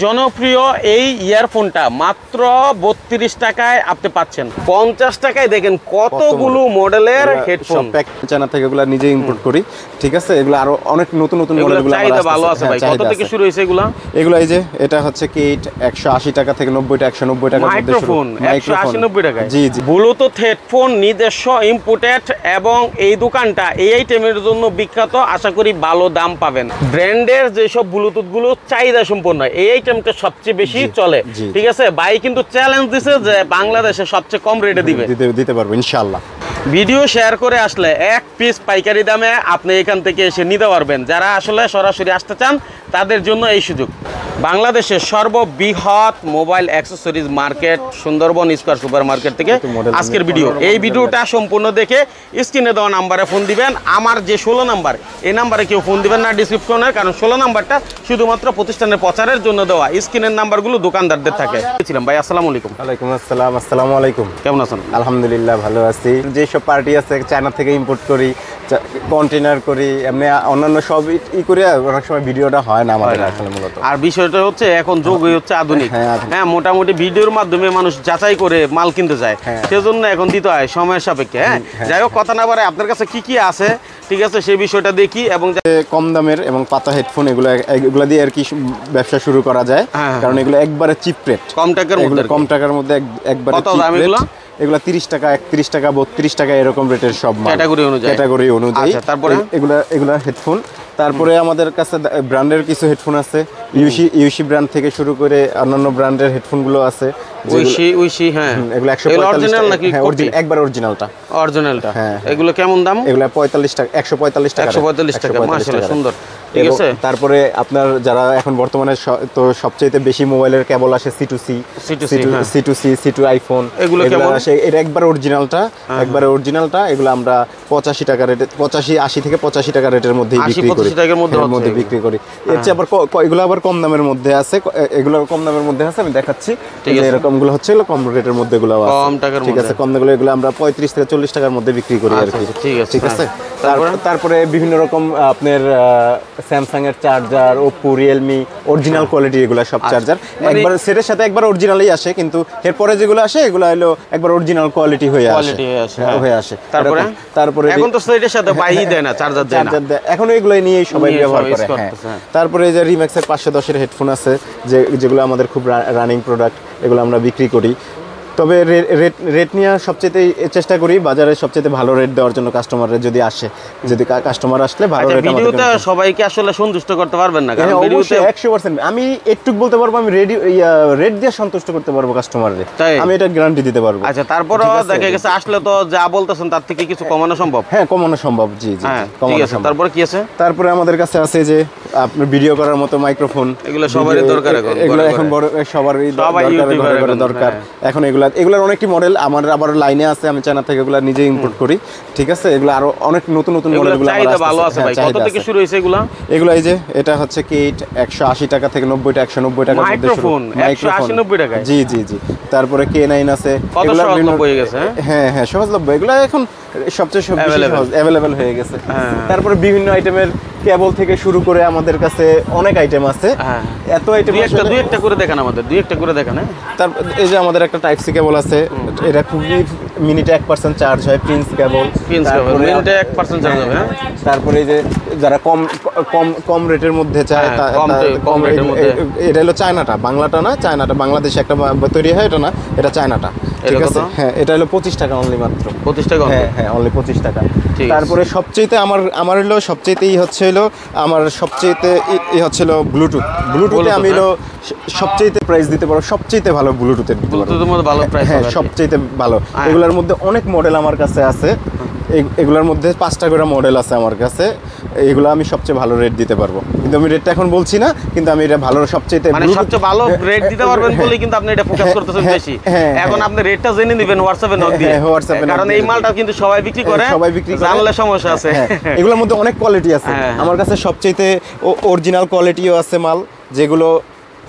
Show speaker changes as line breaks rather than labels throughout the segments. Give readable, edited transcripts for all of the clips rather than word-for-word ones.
জনপ্রিয় এই ইয়ারফোনটা মাত্র 32 টাকায় আপনি পাচ্ছেন। 50 টাকায় দেখেন কতগুলো মডেলের হেডফোন।
চায়না থেকে এগুলা নিজে ইম্পোর্ট করি, ঠিক আছে। এগুলো আরো অনেক নতুন নতুন মডেলগুলো
চাহিদা ভালো আছে ভাই। কত থেকে শুরু হইছে এগুলা?
এগুলো এই যে এটা হচ্ছে কিট 180 টাকা থেকে 90 টাকা 190 টাকার মধ্যে শুরু।
মাইক্রোফোন 180 90 টাকায়।
জি জি।
ব্লুটুথ হেডফোন নিজস্ব ইম্পোর্টেড এবং এই দোকানটা এই আইটেমের জন্য বিখ্যাত। আশা করি ভালো দাম পাবেন। ব্র্যান্ডের যেসব ব্লুটুথ গুলো চাহিদা সম্পন্ন এই আইটেমটা সবচেয়ে বেশি চলে, ঠিক আছে। ভাই কিন্তু চ্যালেঞ্জ দিছে যে বাংলাদেশে সবচেয়ে কম রেটে
দিতে পারবো ইনশাআল্লাহ।
ভিডিও শেয়ার করে আসলে এক পিস পাইকারি দামে আপনি এখান থেকে এসে নিতে পারবেন। যারা আসলে সরাসরি আসতে চান তাদের জন্য এই সুযোগ। বাংলাদেশের সর্ববৃহৎ mobile accessories market Sundarban square super market থেকে আজকের ভিডিও। এই ভিডিওটা সম্পূর্ণ দেখে স্ক্রিনে দেওয়া নাম্বারে ফোন দিবেন। আমার যে 16 নাম্বার, এই নাম্বারে কেউ ফোন দিবেন না ডিসক্রিপশনে, কারণ 16 নাম্বারটা শুধুমাত্র প্রতিষ্ঠানের প্রচারের জন্য দেওয়া। স্ক্রিনের নাম্বারগুলো দোকানদারদের থাকে। ভাই আসসালামু আলাইকুম।
ওয়ালাইকুম আসসালাম। আসসালামু আলাইকুম।
কেমন আছেন?
আলহামদুলিল্লাহ ভালো আছি। যেসব পার্টি আছে চায়না থেকে ইম্পোর্ট করি, কন্টেনার করি, এমনি অন্যান্য সব করে অনেক সময় ভিডিওটা হয় না আমাদের আসলে মূলত।
আর বিষয়টা হচ্ছে এখন যুগ হচ্ছে আধুনিক। হ্যাঁ, মোটামুটি ভিডিওর মাধ্যমে মানুষ যাচাই করে মাল কিনতে যায়, সেজন্য এখন দিতে হয় সময়ের সাপেক্ষে। হ্যাঁ, যাই হোক, কথা না বাড়ায় আপনার কাছে কি কি আছে, ঠিক আছে, সেই বিষয়টা দেখি। এবং
কম দামের এবং পাতা হেডফোন এগুলা দিয়ে আর কি ব্যবসা শুরু করা যায়, কারণ এগুলো একবারে চিপ রেট, কম টাকার মধ্যে একবারে চিপ রেট। এগুলা 30 টাকা 31 টাকা 32 টাকা এরকম রেটের সব ক্যাটাগরি অনুযায়ী।
তারপরে
এগুলা হেডফোন। তারপরে আমাদের কাছে ব্র্যান্ডের কিছু হেডফোন আছে, ইউসি ব্র্যান্ড থেকে শুরু করে অন্যান্য ব্র্যান্ডের হেডফোনগুলো আছে।
উইশি হ্যাঁ,
এগুলো 145 টাকা নাকি একবার অরিজিনালটা।
হ্যাঁ, এগুলো কেমন দাম?
এগুলো 45 টাকা 145 টাকা
145 টাকা, মাশাআল্লাহ সুন্দর, ঠিক আছে।
তারপরে আপনার যারা এখন বর্তমানে তো সবচেয়ে বেশি মোবাইলের কেবল আসে C2C C2 আইফোন, এগুলো আসে। এটা একবার অরিজিনালটা এগুলো আমরা 85 টাকা রেটে 80 থেকে 85 টাকা রেটের মধ্যে বিক্রি করি। এর চেয়ে আবার এগুলো আবার কম দামের মধ্যে আছে। এগুলো কম দামের মধ্যে আছে, আমি দেখাচ্ছি। এরকম গুলো হচ্ছে কম রেটের মধ্যে, এগুলো ঠিক আছে, কম দামের। এগুলো আমরা 35 থেকে 40 টাকার মধ্যে বিক্রি করি আর কি, ঠিক আছে। তারপরে বিভিন্ন রকম আপনার স্যামসাং এর charger, Oppo, Realme original quality, এগুলো সব চার্জার একবার সেটের সাথে একবার অরিজিনালই আসে, কিন্তু এরপরে যেগুলো আসে এগুলো হলো একবার অরিজিনাল কোয়ালিটি হয়ে আসে। তারপরে
এখন তো সেটের সাথে বাইই দেয় না, চার্জার দেয় না,
এখন এগুলো নিয়েই সবাই ব্যবহার করে। তারপরে এই যে রিম্যাক্সের 510 এর হেডফোন আছে, যেগুলো আমাদের খুব রানিং প্রোডাক্ট, এগুলো আমরা বিক্রি করি। তবে রেট নিয়ে সবচেয়ে চেষ্টা করি বাজারে সবচেয়ে ভালো রেট দেওয়ার জন্য কাস্টমাররা যদি কাস্টমার আসলে ভালো রেট।
ভিডিওতে সবাইকে আসলে সন্তুষ্ট করতে পারবেন না, কারণ ভিডিওতে
100% আমি একটু বলতে পারবো, আমি রেট দিয়ে সন্তুষ্ট করতে পারবো কাস্টমারদের, আমি এটা গ্যারান্টি দিতে পারবো।
আচ্ছা, তারপরে দেখা গেছে আসলে তো যা বলতেছেন তার থেকে কিছু কমানো সম্ভব?
হ্যাঁ, কমানো সম্ভব। জি জি,
ঠিক আছে। তারপরে কি আছে?
তারপরে আমাদের কাছে আছে যে আপনার ভিডিও করার মতো মাইক্রোফোন।
এগুলো সবারই দরকার,
এগুলো এখন সবারই দরকার। এখন এগুলোর অনেকটি মডেল আমার আবার লাইনে আছে, আমি চায়না থেকে এগুলো নিজে ইম্পোর্ট করি, ঠিক আছে। এগুলো আরো অনেক নতুন মডেলগুলো
চাহিদা ভালো আছে ভাই। কত থেকে শুরু হইছে এগুলো?
এগুলো এই যে এটা হচ্ছে কিট 180 টাকা থেকে 90 টাকা 190 টাকার মধ্যে শুরু।
মাইক্রোফোন 180 90 টাকায়?
জি জি জি। তারপরে K9 আছে,
এগুলো সহজলভ্য হয়ে গেছে।
হ্যাঁ, সহজলভ্য। এগুলো এখন সবচেয়ে অ্যাভেলেবল হয়ে গেছে। তারপরে বিভিন্ন আইটেমের কেবল থেকে শুরু করে আমাদের কাছে অনেক আইটেম আছে। এত আইটেম,
দুই একটা করে দেখান আমাদের,
তারপর এই যে আমাদের একটা টাইপ সি কেবল আছে, এটা খুবই মিনিটে 1% চার্জ হয়, প্রিন্স কেবল,
মিনিটে 1% চার্জ হবে।
তারপরে এই যে যারা কম রেটের মধ্যে চায়, কম রেটের মধ্যে, এটা হলো চায়নাটা, বাংলাটা না, চায়নাটা। বাংলাদেশে একটা তৈরি হয়, এটা না, এটা চায়নাটা, ঠিক আছে। হ্যাঁ, এটা হলো 25 টাকা অনলি, মাত্র 25 টাকা। হ্যাঁ, অনলি 25 টাকা। তারপরে সবচেয়েতে আমার হলো সবচেয়েতেই হচ্ছে আমার সবচেয়েতে হচ্ছিল ব্লুটুথে আমি সবচেয়েতে প্রাইস দিতে পারবো, সবচেয়েতে ভালো ব্লুটুথের দিতে পারবো। হ্যাঁ, সবচেয়েতে ভালো। এগুলোর মধ্যে অনেক মডেল আমার কাছে আছে, এগুলোর মধ্যে 5টা করে মডেল আছে আমার কাছে। এগুলো আমি সবচেয়ে ভালো রেট দিতে পারবো, কিন্তু আমি রেটটা এখন বলছি না, কিন্তু আমি এটা ভালো সবচেয়ে
ভালো রেট দিতে পারবেন বলেই কিন্তু আপনি এটা ফোকাস করতেছেন বেশি। এখন আপনি রেটটা জেনে নেবেন হোয়াটসঅ্যাপে নক দিয়ে, কারণ এই মালটা কিন্তু সবাই বিক্রি করে, জানলে সমস্যা আছে।
এগুলোর মধ্যে অনেক কোয়ালিটি আছে আমার কাছে, সবচেয়ে অরিজিনাল কোয়ালিটিও আছে মাল, যেগুলো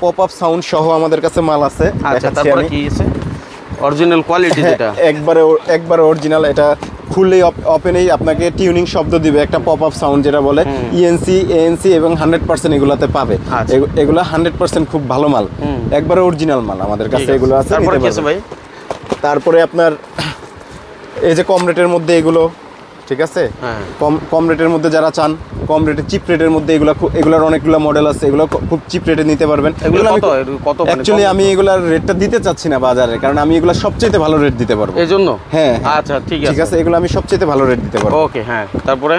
পপ আপ সাউন্ড সহ আমাদের কাছে মাল আছে।
আচ্ছা, তারপরে কি আছে? অরিজিনাল কোয়ালিটি যেটা
একবারে অরিজিনাল, এটা খুললেই ওপেনেই আপনাকে টিউনিং শব্দ দিবে, একটা পপ আপ সাউন্ড যেটা বলে, ইএনসি এএনসি এবং 100% এগুলাতে পাবে। এগুলা 100% খুব ভালো মাল, একবারে অরিজিনাল মাল আমাদের কাছে এগুলো আছে। তারপরে আপনার এই যে কম রেটের মধ্যে এগুলো, ঠিক আছে, কম রেটের মধ্যে যারা চান, কম রেটে চিপ রেটের মধ্যে এগুলোর অনেকগুলো মডেল আছে, এগুলো খুব চিপ রেটে নিতে পারবেন। এগুলো অ্যাকচুয়ালি আমি এগুলার রেটটা দিতে চাচ্ছি না বাজারে, কারণ আমি এগুলো সবচেয়ে ভালো রেট দিতে পারবো
এইজন্য।
হ্যাঁ
আচ্ছা ঠিক আছে,
এগুলো আমি সবচেয়ে ভালো রেট দিতে পারবো।
ওকে হ্যাঁ। তারপরে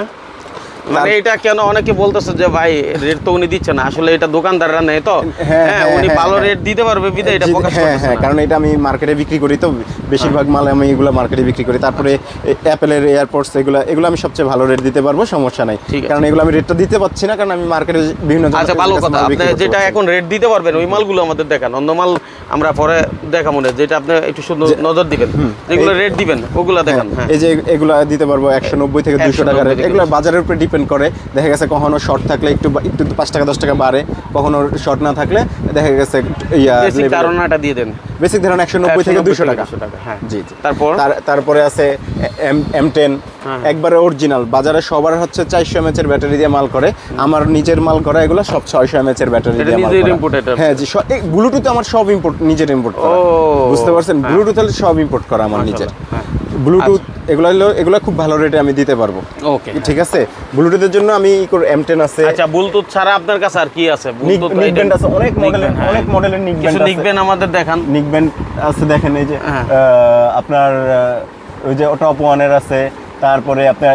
মানে এটা কেন অনেকে বলতেছে যে ভাই রেট তো উনি দিচ্ছে না, আসলে এটা দোকানদাররা নেয় তো, হ্যাঁ উনি ভালো রেট দিতে পারবে বিধায় এটা প্রকাশ করতেছে না।
কারণ এটা আমি মার্কেটে বিক্রি করি, তো বেশিরভাগ মাল আমি এগুলো মার্কেটে বিক্রি করি। তারপরে অ্যাপেলের এয়ারপডস এগুলো আমি সবচেয়ে ভালো রেট দিতে পারবো, সমস্যা নাই। কারণ এগুলো আমি রেটটা দিতে পারছি না, কারণ আমি মার্কেটে বিভিন্ন।
আচ্ছা ভালো কথা, আপনি যেটা এখন রেট দিতে পারবেন ওই মালগুলো আমাদের দেখান, অন্য মাল আমরা পরে দেখাবো না, যেটা আপনি একটু সুন্দর নজর দিবেন, যেগুলো রেট দিবেন ওগুলো দেখান।
এই যে এগুলো দিতে পারবো 190 থেকে 200 টাকা রেট। এগুলো বাজারের উপরে ডিপেন্ড করে, দেখা গেছে কখনো শর্ট থাকলে একটু 5 টাকা 10 টাকা বাড়ে, কখনো শর্ট না থাকলে দেখা গেছে
বেসিক ধারণাটা দিয়ে দেন।
বেসিক ধারণা 190 থেকে 200 টাকা।
হ্যাঁ
জি।
তারপরে
আছে M10, একবারে অরিজিনাল। বাজারে সবার হচ্ছে 400 mAh এর ব্যাটারি দিয়ে মাল করে, আমার নিজের মাল করা এগুলো সব 600 mAh এর ব্যাটারি দিয়ে মাল করা। হ্যাঁ জি, ব্লুটুথ আমার সব ইম্পোর্ট, নিজের ইম্পোর্ট করা। বুঝতে পারছেন, ব্লুটুথ হলে সব ইম্পোর্ট করা আমার নিজের। ব্লুটুথ এগুলো খুব ভালো রেটে আমি দিতে পারবো।
ওকে
ঠিক আছে। ব্লুটুথের জন্য আমি M10 আছে।
আচ্ছা ব্লুটুথ ছাড়া আপনার কাছে আর কি আছে?
ব্লুটুথ আছে, অনেক মডেলের
নিকব্যান্ড আমাদের দেখান।
নিকব্যান্ড আছে, দেখেন এই যে আপনার ওই যে টপ 1 এর আছে, তারপরে আপনার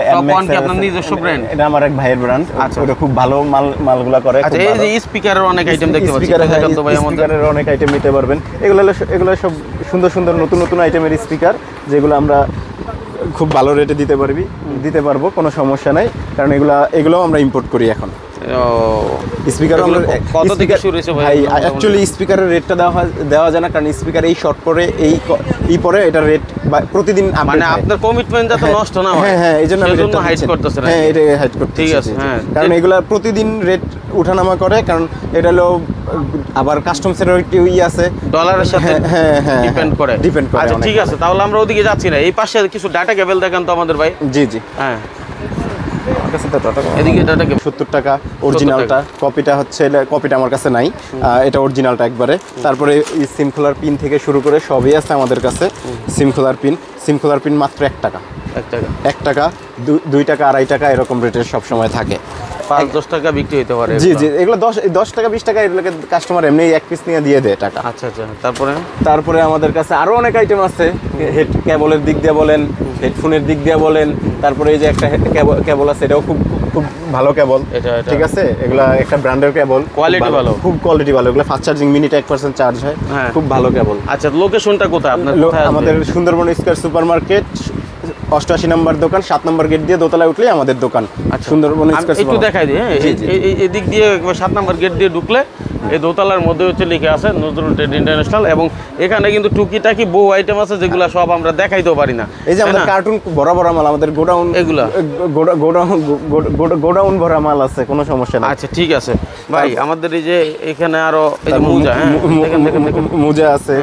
আপনার নিজস্ব ব্র্যান্ড?
এটা আমার এক ভাইয়ের ব্র্যান্ড। ওটা খুব ভালো মালগুলা করে।
আচ্ছা এই যে স্পিকারের অনেক আইটেম দেখতে পাচ্ছি, দেখেন তো ভাই আমাদের।
স্পিকারের অনেক আইটেম নিতে পারবেন। এগুলো সব সুন্দর নতুন আইটেমের স্পিকার, যেগুলো আমরা খুব ভালো রেটে দিতে পারবো, কোনো সমস্যা নাই। কারণ এগুলো আমরা ইম্পোর্ট করি এখন। স্পিকার কত থেকে শুরু হয়েছে ভাই? অ্যাকচুয়ালি স্পিকারের রেটটা দেওয়া যায় না, কারণ স্পিকার এই শর্ট পরে এই পরে এটা রেট প্রতিদিন
মানে আপনার কমিটমেন্ট যাতে নষ্ট না হয়।
হ্যাঁ এইজন্য আমি রেটটা
হাইড করতেছি।
হ্যাঁ এটা হাইড করতেছি।
ঠিক আছে হ্যাঁ,
কারণ এগুলা প্রতিদিন রেট ওঠানামা করে, কারণ এটা হলো আবার কাস্টমসের আছে,
ডলারের সাথে ডিপেন্ড করে। আচ্ছা ঠিক আছে, তাহলে আমরা ওদিকে যাচ্ছি না। এই পাশে কিছু ডাটা কেবল দেখেন তো আমাদের ভাই।
জি
হ্যাঁ
এদিকে ডাটা কেবল 70 টাকা অরিজিনালটা, কপিটা আমার কাছে নাই, এটা অরিজিনালটা একবারে। তারপরে সিম খোলার পিন থেকে শুরু করে সবই আছে আমাদের কাছে। সিম খোলার পিন মাত্র 1 টাকা, 1 টাকা 2 টাকা 2.5 টাকা এরকম রেটের সব সময় থাকে।
5-10 টাকা বিক্রি হতে পারে।
জি এগুলো 10 টাকা 20 টাকা এগুলোকে কাস্টমার এমনি এক পিস নিয়ে দিয়ে দেয় টাকা।
আচ্ছা
তারপরে আমাদের কাছে আরো অনেক আইটেম আছে। হেড কেবলের দিক দিয়ে বলেন, হেডফোনের দিক দিয়ে বলেন, তারপরে এই যে একটা কেবল আছে, এটাও খুব ভালো কেবল। ঠিক আছে, এগুলা একটা ব্র্যান্ডের কেবল,
কোয়ালিটি ভালো,
খুব কোয়ালিটি ভালো। এগুলো ফাস্ট চার্জিং, মিনিটে 1% চার্জ হয়, খুব ভালো কেবল।
আচ্ছা লোকেশনটা কোথায় আপনার?
আমাদের সুন্দরবন স্কয়ার সুপারমার্কেট 88 নম্বর দোকান, 7 নম্বর গেট দিয়ে দোতলায় উঠলেই আমাদের দোকান। সুন্দরবন স্কয়ার
একটু দেখাই দিই। এদিক দিয়ে 7 নম্বর গেট দিয়ে ঢুকলে এই দোতলার মধ্যে হচ্ছে লিখে আছে নজরুল ট্রেড ইন্টারন্যাশনাল, এবং এখানে কিন্তু টুকিটাকি বহু আইটেম আছে যেগুলো সব আমরা দেখাইতেও পারি না।
এই যে আমাদের কার্টুন বড় মাল, আমাদের গোডাউন, এগুলা গোডাউন ভরা মাল আছে, কোনো সমস্যা নেই।
আচ্ছা ঠিক আছে ভাই, আমাদের এই যে এখানে আরো এই যে
মোজা আছে,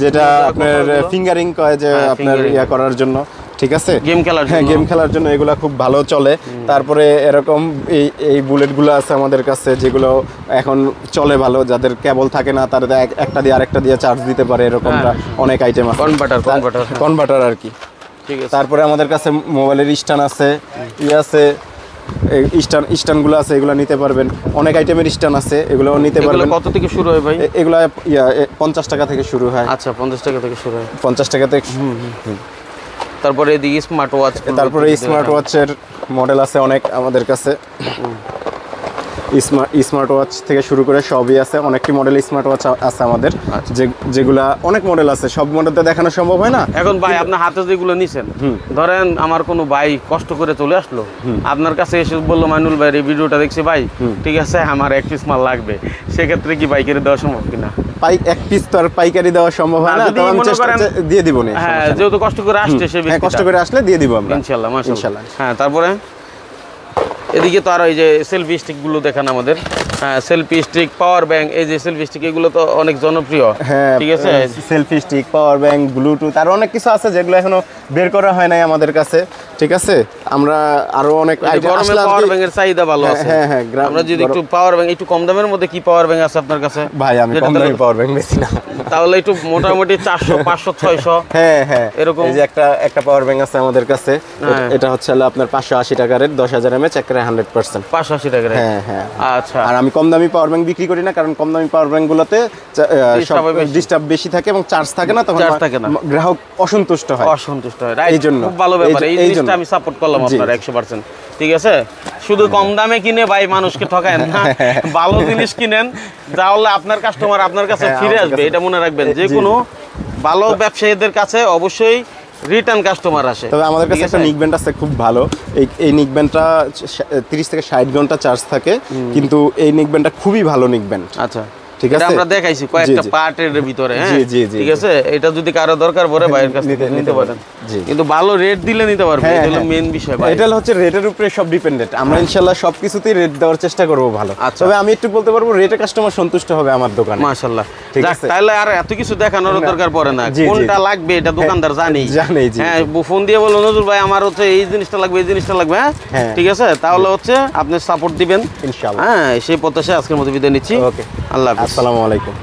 যেটা আপনার ফিঙ্গারিং কয়, যে আপনার ইয়া করার জন্য, ঠিক আছে, গেম খেলার জন্য এগুলা খুব ভালো চলে। তারপরে এরকম এই বুলেটগুলো আছে আমাদের কাছে, যেগুলো এখন চলে ভালো, যাদের কেবল থাকে না তারা একটা দিয়ে আরেকটা দিয়ে চার্জ দিতে পারে, এরকম অনেক আইটেম আছে, কনভার্টার আর কি। তারপরে আমাদের কাছে মোবাইলের স্ট্যান্ড আছে, আছে স্ট্যান্ডগুলো আছে, এগুলো নিতে পারবেন। অনেক আইটেমের স্ট্যান্ড আছে, এগুলো নিতে পারবেন।
কত থেকে শুরু হয় ভাই
এগুলো? 50 টাকা থেকে শুরু হয়।
আচ্ছা 50 টাকা থেকে শুরু হয়।
50 টাকা থেকে।
তারপরে এদিকে স্মার্ট ওয়াচ,
তারপরে স্মার্ট ওয়াচের মডেল আছে অনেক আমাদের কাছে। স্মার্ট ওয়াচ থেকে শুরু করে সবই আছে, অনেকটি মডেল স্মার্ট ওয়াচ আছে আমাদের, যেগুলা অনেক মডেল আছে, সব মডেলটা দেখানো সম্ভব হয় না।
এখন ভাই আপনার হাতে যেগুলো নিছেন, ধরেন আমার কোনো ভাই কষ্ট করে চলে আসলো আপনার কাছে এসে বললো, মাইনুল ভাই এই ভিডিওটা দেখছি ভাই, ঠিক আছে আমার 1 পিস মাল লাগবে, সেক্ষেত্রে কি পাইকারি দেওয়া সম্ভব কিনা?
1 পিস তো আর পাইকারি দেওয়া সম্ভব হয় না, তো আমি চেষ্টা দিয়ে দিব না।
হ্যাঁ যেহেতু কষ্ট করে আসছে, সে
কষ্ট করে আসলে দিয়ে দিব আমরা
ইনশাআল্লাহ, মাশাআল্লাহ। হ্যাঁ তারপরে এদিকে তো আরো এই যে সেলফি স্টিক গুলো দেখেন আমাদের। হ্যাঁ সেলফি স্টিক, পাওয়ার ব্যাংক, এই যে সেলফি স্টিক এগুলো তো অনেক জনপ্রিয়।
হ্যাঁ
ঠিক আছে,
selfie stick, power bank, bluetooth, আর অনেক কিছু আছে যেগুলো এখনো বের করা হয় নাই আমাদের কাছে। ঠিক আছে, আমরা আরো অনেক
গরমে পাওয়ার ব্যাংকের চাহিদা ভালো আছে।
হ্যাঁ হ্যাঁ,
আমরা যদি একটু পাওয়ার ব্যাংক, একটু কম দামের মধ্যে কি পাওয়ার ব্যাংক আছে আপনার কাছে?
ভাই আমি কম দামি পাওয়ার ব্যাংক বেশি না,
তাহলে একটু মোটামুটি 400 500 600
হ্যাঁ হ্যাঁ
এরকম।
এই যে একটা পাওয়ার ব্যাংক আছে আমাদের কাছে, এটা হচ্ছে আপনার 580 টাকা রেট, 10,000 mAh, একেবারে 100%।
580 টাকা রেট?
হ্যাঁ হ্যাঁ।
আচ্ছা।
আর আমি কম দামি পাওয়ার ব্যাংক বিক্রি করি না, কারণ কম দামি পাওয়ার ব্যাংক গুলোতে ডিস্টার্ব বেশি থাকে এবং চার্জ থাকে না, তখন গ্রাহক অসন্তুষ্ট হয়।
এই জন্য খুব ভালো ব্যাপার, এই জিনিসটা আমি সাপোর্ট করলাম আপনার 100%। ঠিক আছে, শুধু কম দামে কিনে ভাই মানুষকে ঠকায়েন না, ভালো জিনিস কিনেন, তাহলে আপনার কাস্টমার আপনার কাছে ফিরে আসবে, এটা মনে রাখবেন। যে কোনো ভালো ব্যবসায়ীদের কাছে অবশ্যই রিটার্ন কাস্টমার আসে।
তবে আমাদের কাছে একটা নিকব্যান্ড আছে খুব ভালো, এই নিকব্যান্ডটা 30 থেকে 60 ঘন্টা চার্জ থাকে, কিন্তু এই নিকব্যান্ডটা খুবই ভালো নিকব্যান্ড।
আচ্ছা, ঠিক আছে, আমরা দেখাইছি কয়েকটা পার্টের ভিতরে। হ্যাঁ ঠিক আছে, এটা যদি কারো দরকার পড়ে ভাইয়ের কাছে নিতে পারেন, কিন্তু ভালো রেট দিলে নিতে পারবেন, এটা হলো মেইন বিষয় ভাই।
এটা হচ্ছে রেটের উপরে সব ডিপেন্ডেন্ট, আমরা ইনশাআল্লাহ সবকিছুতেই রেট দেওয়ার চেষ্টা করব ভালো। তবে আমি একটু বলতে পারবো, রেটে কাস্টমার সন্তুষ্ট হবে আমার দোকানে।
মাশাআল্লাহ, তাহলে আর এত কিছু দেখানোর দরকার পড়ে না, কোনটা লাগবে এটা দোকানদার জানেই। হ্যাঁ, ফোন দিয়ে বলো নজরুল ভাই আমার হচ্ছে এই জিনিসটা লাগবে, এই জিনিসটা লাগবে। হ্যাঁ ঠিক আছে, তাহলে হচ্ছে আপনি সাপোর্ট দিবেন ইনশাআল্লাহ। হ্যাঁ, সেই প্রত্যাশায় আজকের মতো বিদায় নিচ্ছি। ওকে, আল্লাহ হাফেজ,
আসসালামু আলাইকুম।